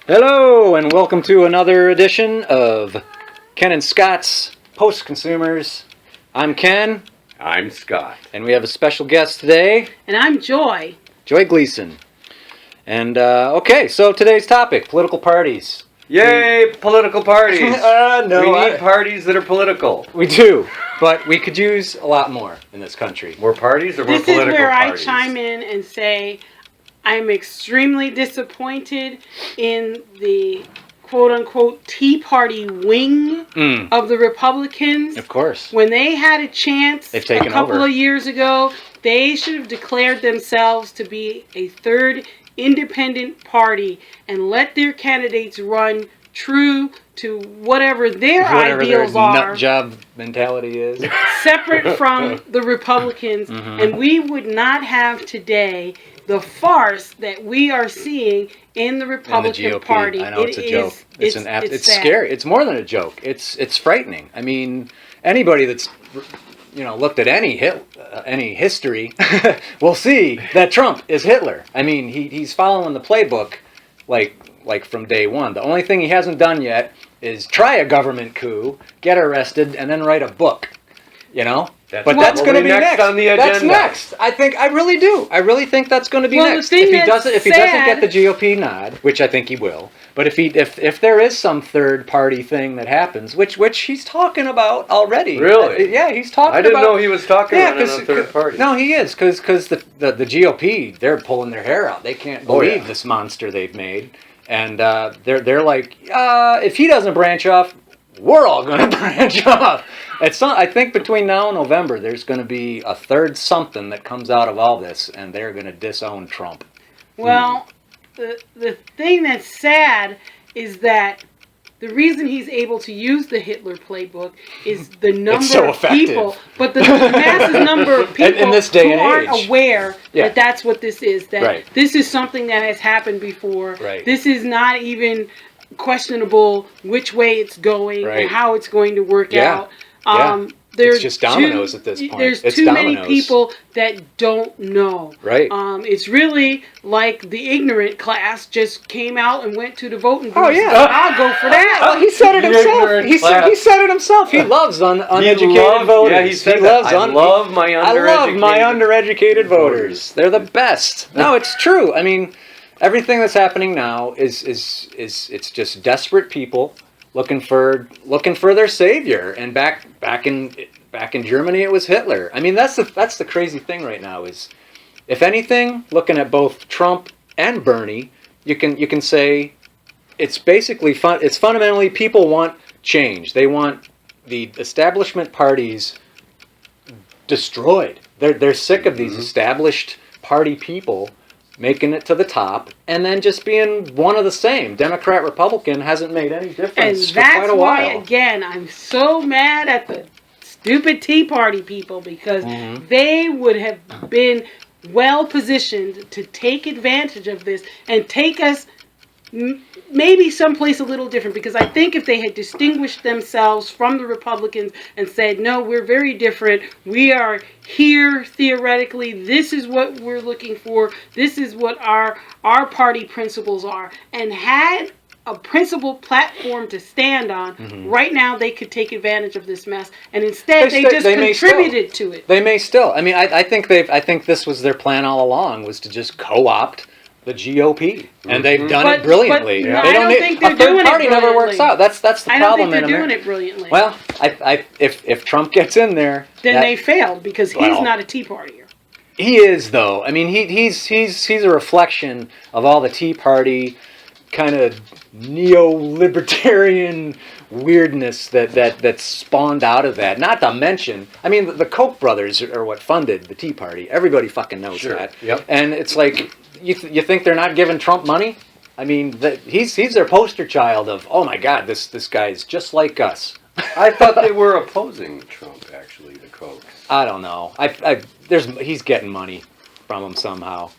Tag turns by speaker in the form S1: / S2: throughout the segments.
S1: Hello, and welcome to another edition of Ken and Scott's Postconsumers. I'm Ken.
S2: I'm Scott.
S1: And we have a special guest today.
S3: And I'm Joy.
S1: Joy Gleason. And, okay, so today's topic, political parties.
S2: Yay, political parties.
S1: No,
S2: we need parties that are political.
S1: We do, but we could use a lot more in this country.
S2: More parties or more
S3: This
S2: political
S3: is where
S2: parties?
S3: I chime in and say I'm extremely disappointed in the quote-unquote Tea Party wing of the Republicans.
S1: Of course.
S3: When they had a chance
S1: They've taken
S3: a couple
S1: over.
S3: of years ago, they should have declared themselves to be a third independent party and let their candidates run true to whatever their ideals
S1: their
S3: are.
S1: nut job mentality is.
S3: Separate from the Republicans, and we would not have today the farce that we are seeing in the Republican
S1: GOP.
S3: Party.
S1: I know it's a joke. It's
S3: sad.
S1: scary. It's more than a joke. It's frightening. I mean, anybody that's looked at any history will see that Trump is Hitler. I mean, he's following the playbook like from day one. The only thing he hasn't done yet is try a government coup, get arrested, and then write a book. But that's going to be next
S2: on the agenda.
S1: That's next. I really do. I really think that's going to be next.
S3: If
S1: he doesn't get the GOP nod, which I think he will, but if there is some third party thing that happens, which he's talking about already.
S2: Really?
S1: Yeah, he's talking.
S2: I didn't know he was talking about a third party.
S1: No, he is because the GOP, they're pulling their hair out. They can't believe this monster they've made, and they're like, if he doesn't branch off, we're all going to branch off. I think between now and November, there's going to be a third something that comes out of all this, and they're going to disown Trump.
S3: Well, the thing that's sad is that the reason he's able to use the Hitler playbook is the number of people, but the massive number of people
S1: in this day
S3: who
S1: and
S3: aren't
S1: age.
S3: Aware that that's what this is, that this is something that has happened before.
S1: Right.
S3: This is not even questionable which way it's going and how it's going to work out.
S1: It's just dominoes at this point.
S3: There's
S1: it's
S3: too
S1: dominoes.
S3: many people that don't know.
S1: Right.
S3: It's really like the ignorant class just came out and went to the voting booth.
S1: Oh yeah,
S3: I'll go for that.
S1: Well, he said it himself. He said it himself. He loves uneducated voters.
S2: Yeah, he said that. I love my
S1: undereducated voters. They're the best. No, it's true. I mean, everything that's happening now is it's just desperate people looking for their savior. And back in Germany, it was Hitler. I mean, that's the crazy thing right now is, if anything, looking at both Trump and Bernie, you can say it's basically it's fundamentally people want change. They want the establishment parties destroyed. They're sick of these established party people making it to the top, and then just being one of the same. Democrat, Republican hasn't made any difference for quite a while.
S3: And that's why, again, I'm so mad at the stupid Tea Party people, because they would have been well positioned to take advantage of this and take us maybe someplace a little different, because I think if they had distinguished themselves from the Republicans and said, no, we're very different, we are here theoretically, this is what we're looking for, this is what our party principles are, and had a principled platform to stand on, right now they could take advantage of this mess, and instead they just contributed to it.
S1: They may still. I mean, I think this was their plan all along, was to just co-opt the GOP, and they've done it brilliantly.
S3: But I don't think they're
S1: a third
S3: doing
S1: party
S3: it
S1: never works out. That's the problem.
S3: I don't think they're doing it brilliantly.
S1: Well, if Trump gets in there,
S3: then they failed, because he's not a Tea Partier.
S1: He is, though. I mean, he's a reflection of all the Tea Party kind of neo-libertarian weirdness that spawned out of that. Not to mention, I mean, the Koch brothers are what funded the Tea Party. Everybody fucking knows that.
S2: Yep.
S1: And it's like, you think they're not giving Trump money? I mean, he's their poster child of, oh my God, this guy's just like us.
S2: I thought they were opposing Trump, actually, the Kochs.
S1: I don't know. He's getting money from them somehow.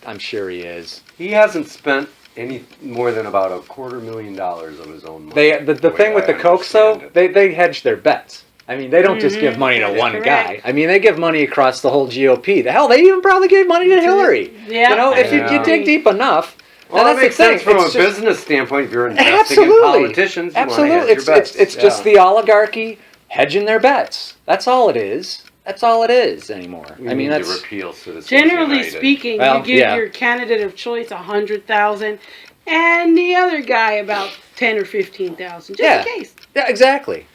S1: I'm sure he is.
S2: He hasn't spent any more than about $250,000 of his own money.
S1: The thing with the Kochs, though, they hedge their bets. I mean, they don't just give money to one guy. I mean, they give money across the whole GOP. The hell, they even probably gave money to Hillary.
S3: Yeah.
S1: If you dig deep enough,
S2: Well, that
S1: that's the
S2: makes sense
S1: thing.
S2: from a
S1: It's just-
S2: business standpoint. If you're investing in politicians, you want to
S1: Absolutely.
S2: hedge your bets.
S1: It's just the oligarchy hedging their bets. That's all it is. That's all it is anymore.
S2: We
S1: I mean,
S2: need
S1: that's
S2: to repeal Citizens
S3: Generally
S2: United.
S3: speaking,
S1: Well,
S3: you give
S1: yeah.
S3: your candidate of choice 100,000, and the other guy about 10 or 15,000, just
S1: Yeah.
S3: in case.
S1: yeah, exactly.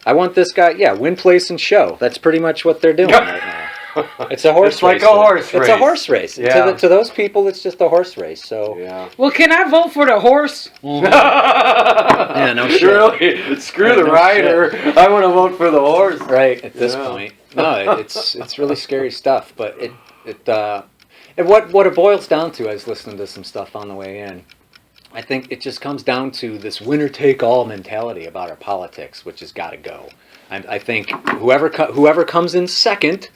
S1: I want this guy. Yeah, win, place, and show. That's pretty much what they're doing right now. It's a horse
S2: It's like
S1: race.
S2: a horse
S1: It's a
S2: race.
S1: horse race.
S2: Yeah.
S1: To those people, it's just a horse race. So
S2: Yeah.
S3: Well, can I vote for the horse?
S1: yeah, no shit.
S2: Really? Screw the
S1: No
S2: rider. I want to vote for the horse.
S1: Right at this
S2: Yeah.
S1: point, no, it's really scary stuff. But what it boils down to, I was listening to some stuff on the way in. I think it just comes down to this winner-take-all mentality about our politics, which has got to go. I think whoever comes in second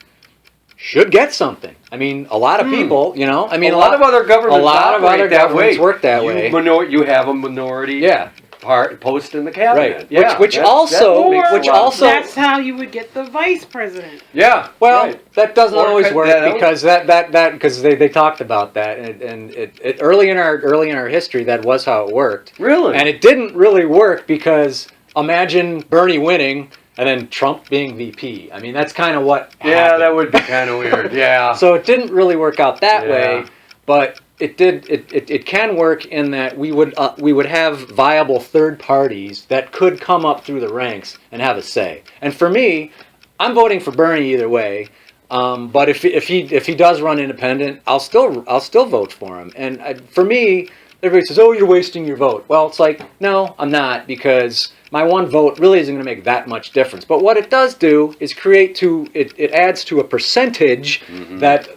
S1: should get something. I mean, a lot of people, you know. I mean,
S2: a lot of other governments.
S1: a lot of other governments work that way.
S2: You have a minority.
S1: Yeah.
S2: Post in the cabinet.
S1: Right.
S2: Yeah,
S1: Which
S2: that
S1: also-
S2: makes a
S3: Or
S2: lot of sense.
S3: that's how you would get the vice president.
S2: Yeah.
S1: Well,
S2: right.
S1: that doesn't
S2: Or
S1: always
S2: could-
S1: work
S2: that-
S1: because because they talked about that and it early in our history that was how it worked.
S2: Really?
S1: And it didn't really work because imagine Bernie winning and then Trump being VP. I mean, that's kind of what
S2: Yeah,
S1: happened.
S2: that would be kind of weird. Yeah.
S1: So it didn't really work out that
S2: Yeah.
S1: way, but it did. It can work in that we would have viable third parties that could come up through the ranks and have a say. And for me, I'm voting for Bernie either way. But if he does run independent, I'll still vote for him. And for me, everybody says, "Oh, you're wasting your vote." Well, it's like, no, I'm not, because my one vote really isn't going to make that much difference. But what it does do is it adds to a percentage that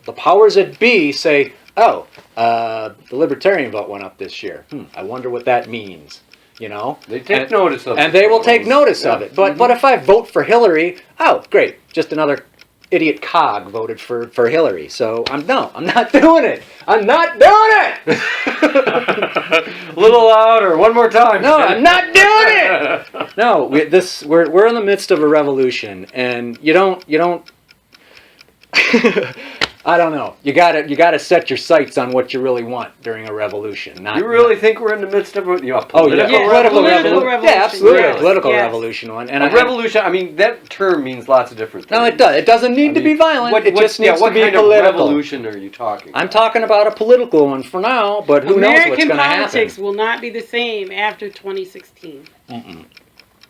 S1: the powers that be say, "Oh, the Libertarian vote went up this year. I wonder what that means." You know,
S2: They take notice of it.
S1: and they will take notice of it. But if I vote for Hillary, oh, great, just another idiot cog voted for Hillary. So I'm not doing it. I'm not doing it.
S2: A little louder. One more time.
S1: No, I'm not doing it. No, we're in the midst of a revolution, and you don't. I don't know. You gotta set your sights on what you really want during a revolution. Not
S2: You really think we're in the midst of a political
S1: political
S3: revolution.
S1: revolution? Yeah, absolutely,
S3: Yes,
S1: a political
S3: yes.
S1: revolution one. And
S2: a revolution. I mean, that term means lots of different things.
S1: No, it does. It doesn't need to be violent. It just needs
S2: what
S1: to be
S2: kind
S1: political.
S2: of revolution are you talking?
S1: I'm talking about a political one for now, but who knows what's
S3: American
S1: going to happen?
S3: politics will not be the same after 2016.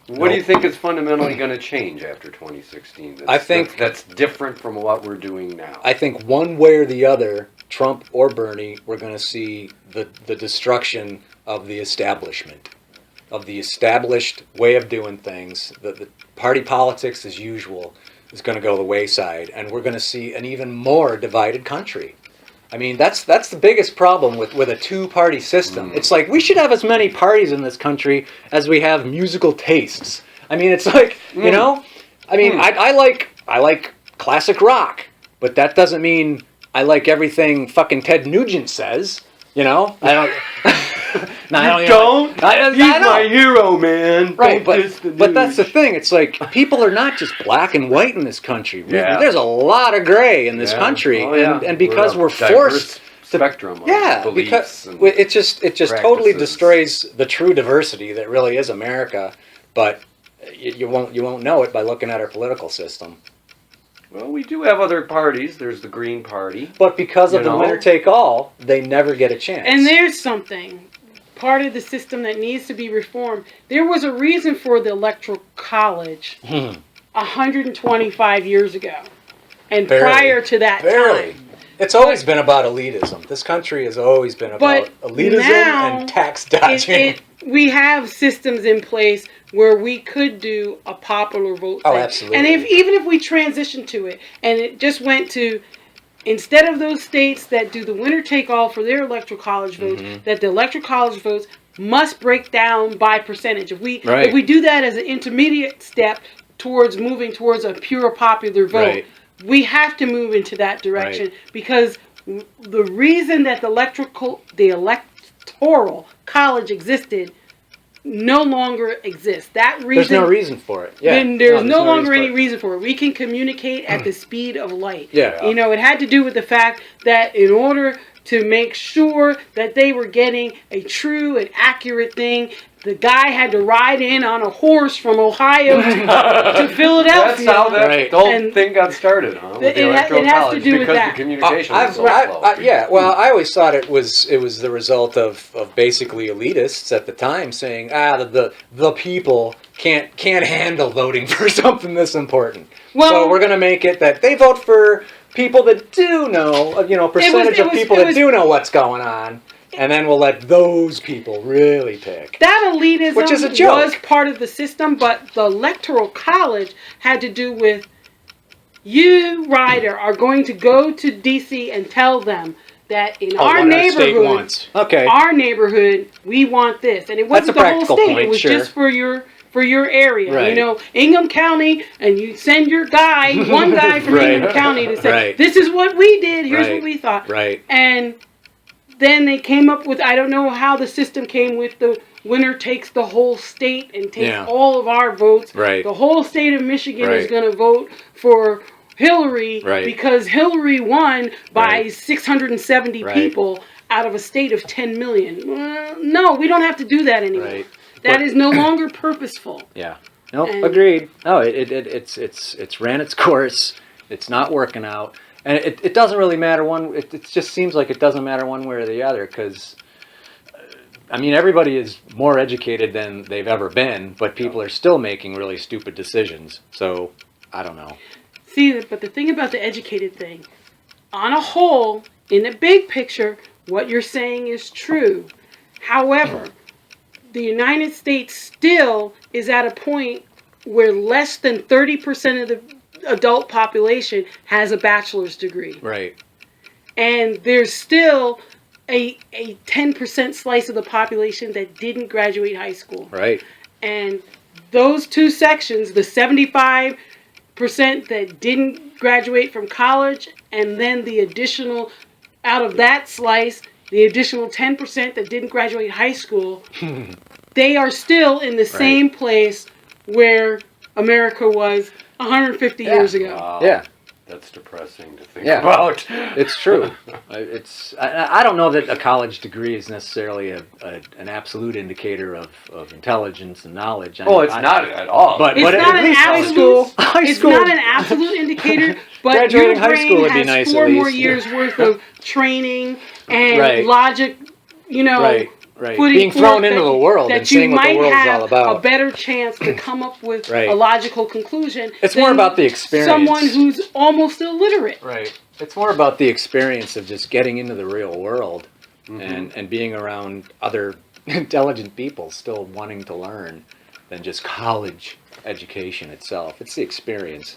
S2: What do you think is fundamentally going to change after 2016?
S1: I think-
S2: that's different from what we're doing now.
S1: I think one way or the other, Trump or Bernie, we're going to see the destruction of the establishment, of the established way of doing things. The party politics, as usual, is going to go the wayside, and we're going to see an even more divided country. I mean, that's the biggest problem with a two-party system. It's like we should have as many parties in this country as we have musical tastes. I mean, it's like, you know, I mean, I like classic rock, but that doesn't mean I like everything fucking Ted Nugent says. You know, I don't. No, I don't.
S2: He's
S1: I know.
S2: my hero, man.
S1: Right,
S2: Don't diss the
S1: but that's the
S2: Nuge.
S1: thing. It's like people are not just black and white in this country.
S2: Yeah.
S1: There's a lot of gray in this
S2: Yeah.
S1: country,
S2: Oh, yeah.
S1: and because
S2: We're
S1: we're
S2: a diverse
S1: forced
S2: spectrum of
S1: yeah,
S2: beliefs
S1: because
S2: and
S1: it just totally
S2: practices.
S1: destroys the true diversity that really is America. But you won't know it by looking at our political system.
S2: Well, we do have other parties. There's the Green Party.
S1: But because of
S2: You
S1: the
S2: know?
S1: winner take all, they never get a chance.
S3: And there's something, part of the system that needs to be reformed. There was a reason for the Electoral College 125 years ago. And
S1: Barely.
S3: prior to that
S1: Barely.
S3: time.
S1: It's always been about elitism. This country has always been about
S3: But
S1: elitism
S3: now
S1: and tax dodging.
S3: We have systems in place where we could do a popular vote
S1: Oh,
S3: thing.
S1: absolutely.
S3: And even if we transition to it, and it just went to, instead of those states that do the winner take all for their electoral college votes, that the electoral college votes must break down by percentage. If we do that as an intermediate step towards moving towards a pure popular vote,
S1: Right.
S3: we have to move into that direction
S1: Right.
S3: because the reason that the electoral college existed no longer exists. That reason,
S1: There's no reason for it. Yeah.
S3: then there's no longer
S1: reason
S3: any
S1: for it.
S3: reason for it. We can communicate at the speed of light.
S1: Yeah.
S3: You know, it had to do with the fact that in order to make sure that they were getting a true and accurate thing. The guy had to ride in on a horse from Ohio to Philadelphia.
S2: That's how that
S1: Right.
S2: whole
S3: And
S2: thing got started, huh? With the
S3: it
S2: electoral
S3: has to
S2: college,
S3: do with
S2: because
S3: that.
S2: the communication was so slow.
S1: I always thought it was the result of basically elitists at the time saying, the people can't handle voting for something this important.
S3: Well-
S1: so we're going to make it that they vote for people that do know, percentage of people that do know what's going on. And then we'll let those people really pick.
S3: That elitism
S1: Which is a joke.
S3: was part of the system, but the electoral college had to do with you, Ryder, are going to go to D.C. and tell them that in our neighborhood, our neighborhood, we want this, and it wasn't the whole state. It was just for your area.
S1: Right.
S3: Ingham County, and you send your guy, one guy from Ingham County to say,
S1: Right.
S3: this is what we did. Here's what we thought.
S1: Right.
S3: And then they came up with, I don't know how the system came with the winner takes the whole state and takes all of our votes.
S1: Right.
S3: The whole state of Michigan is
S1: Right.
S3: going to vote for Hillary
S1: Right.
S3: because Hillary won by
S1: Right.
S3: 670
S1: Right.
S3: people out of a state of 10 million. Well, no, we don't have to do that anymore.
S1: Right.
S3: That is no longer purposeful.
S1: Yeah. No,
S3: And-
S1: agreed. No, it's ran its course. It's not working out. And it doesn't really matter it just seems like it doesn't matter one way or the other because, everybody is more educated than they've ever been, but people are still making really stupid decisions. So, I don't know.
S3: See, but the thing about the educated thing, on a whole, in the big picture, what you're saying is true. However, the United States still is at a point where less than 30% of the adult population has a bachelor's degree.
S1: Right.
S3: And there's still a 10% slice of the population that didn't graduate high school.
S1: Right.
S3: And those two sections, the 75% that didn't graduate from college, and then the additional, out of that slice, the additional 10% that didn't graduate high school, they are still in the same place where America was 150 years ago.
S2: Wow.
S1: Yeah.
S2: That's depressing to think
S1: Yeah.
S2: about.
S1: It's true. I don't know that a college degree is necessarily an absolute indicator of intelligence and knowledge.
S2: It's not at all.
S1: But
S3: It's not
S1: at
S3: an
S1: least
S3: absolute.
S1: high
S3: It's
S1: school.
S3: not an absolute indicator, but
S1: Graduating
S3: your
S1: high
S3: brain
S1: school would be
S3: has
S1: nice at
S3: 4 more
S1: least.
S3: years worth of training and
S1: Right.
S3: logic.
S1: Right.
S3: putting
S1: Being thrown
S3: forth
S1: into
S3: that-
S1: the world
S3: that
S1: and seeing
S3: you
S1: what the
S3: might
S1: world's
S3: have
S1: all about.
S3: a better chance to come up with
S1: Right.
S3: a logical conclusion.
S1: It's more
S3: than
S1: about the experience.
S3: Someone who's almost illiterate.
S1: Right. It's more about the experience of just getting into the real world and being around other intelligent people still wanting to learn than just college education itself. It's the experience.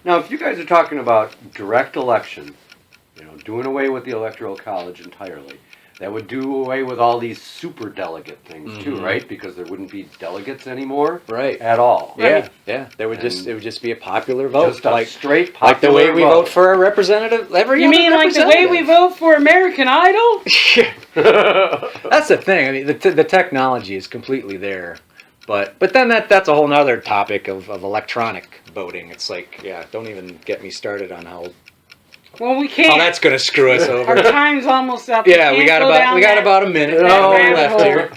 S2: Now, if you guys are talking about direct election, doing away with the electoral college entirely, that would do away with all these super delegate things too, right? Because there wouldn't be delegates anymore,
S1: Right.
S2: At all.
S1: Yeah. There would it would just be a popular vote,
S2: Just a straight
S1: like the
S2: popular
S1: way we vote for our representative. Every
S3: You
S1: other
S3: mean like the way we
S1: representative.
S3: vote for American Idol?
S1: That's the thing. The technology is completely there, but then that's a whole nother topic of electronic voting. It's like, don't even get me started on how
S3: Well, we can't.
S1: that's gonna screw us
S3: Our
S1: over.
S3: time's almost up.
S1: Yeah, we got about a minute
S3: rabbit
S1: left
S3: hole.
S1: here.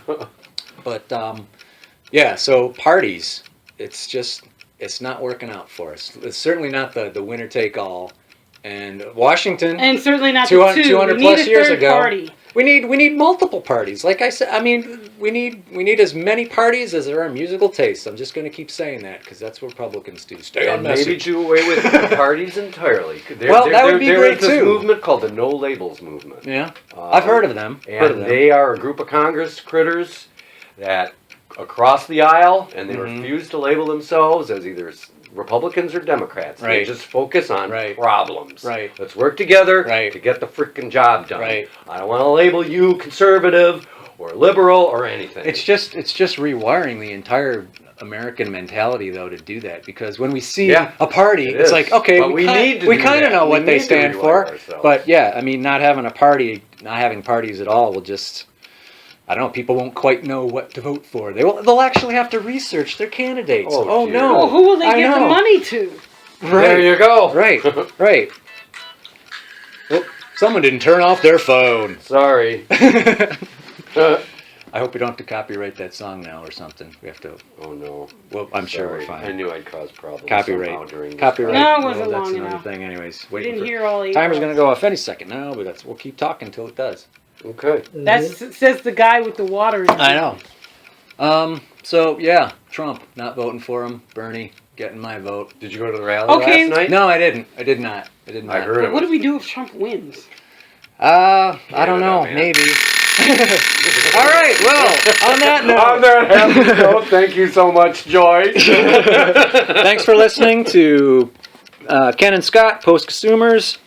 S1: But so parties, it's not working out for us. It's certainly not the winner take all. And Washington,
S3: And certainly not
S1: 200,
S3: the two.
S1: 200
S3: we
S1: plus
S3: need a
S1: years
S3: third
S1: ago.
S3: party.
S1: We need multiple parties. Like I said, we need as many parties as there are musical tastes. I'm just going to keep saying that because that's what Republicans do. Stay on
S2: And maybe
S1: message.
S2: do away with parties entirely.
S1: That would be
S2: there
S1: great
S2: is this
S1: too.
S2: movement called the No Labels movement.
S1: Yeah, I've heard of them.
S2: And they are a group of Congress critters that across the aisle, and they refuse to label themselves as either Republicans or Democrats. They
S1: Right.
S2: just focus on
S1: Right.
S2: problems.
S1: Right.
S2: Let's work together
S1: Right.
S2: to get the freaking job done.
S1: Right.
S2: I don't want to label you conservative or liberal or anything.
S1: It's just rewiring the entire American mentality though to do that, because when we see
S2: Yeah,
S1: a party,
S2: it
S1: it's
S2: is.
S1: like, okay,
S2: But we need to do
S1: kind of
S2: that.
S1: know
S2: We
S1: what they
S2: need to
S1: stand
S2: rewire
S1: for.
S2: ourselves.
S1: But not having not having parties at all will just, I don't know, people won't quite know what to vote for. They'll actually have to research their candidates.
S2: Oh, dear.
S1: no.
S3: Well, who will they
S1: I
S3: give the
S1: know.
S3: money to?
S2: There you go.
S1: Right. Someone didn't turn off their phone.
S2: Sorry.
S1: I hope we don't have to copyright that song now or something. We have to.
S2: Oh no.
S1: Well, I'm sure we're
S2: Sorry.
S1: fine.
S2: I knew I'd cause problems.
S1: Copyright.
S2: somehow during this
S1: Copyright.
S3: No, it wasn't
S1: well, that's
S3: long
S1: another
S3: enough.
S1: thing. Anyways,
S3: We
S1: waiting
S3: didn't
S1: for.
S3: hear all 8
S1: Timer's
S3: bars.
S1: gonna go off any second now, but we'll keep talking until it does.
S2: Okay.
S3: That says the guy with the water.
S1: I know. So yeah, Trump, not voting for him. Bernie, getting my vote.
S2: Did you go to the rally
S3: Okay.
S2: last night?
S1: No, I didn't. I did not. I did not.
S2: I heard it.
S3: What do we do if Trump wins?
S1: I don't know.
S2: man.
S1: Maybe. All right. Well, on that note.
S2: On that happy note, thank you so much, Joy.
S1: Thanks for listening to Ken and Scott, Postconsumers.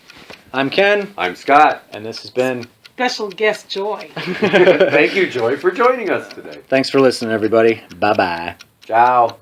S1: I'm Ken,
S2: I'm Scott.
S1: and this has been.
S3: Special guest Joy.
S2: Thank you, Joy, for joining us today.
S1: Thanks for listening, everybody. Bye bye.
S2: Ciao.